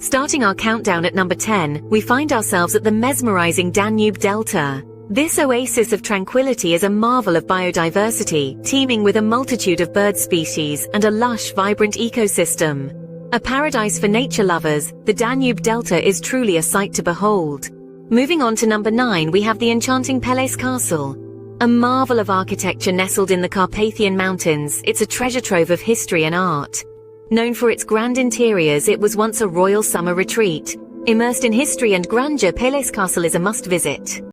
Starting our countdown at number 10, we find ourselves at the mesmerizing Danube Delta. This oasis of tranquility is a marvel of biodiversity, teeming with a multitude of bird species and a lush, vibrant ecosystem. A paradise for nature lovers, the Danube Delta is truly a sight to behold. Moving on to number 9, we have the enchanting Peles Castle. A marvel of architecture nestled in the Carpathian Mountains, it's a treasure trove of history and art. Known for its grand interiors, it was once a royal summer retreat. Immersed in history and grandeur, Peles Castle is a must-visit.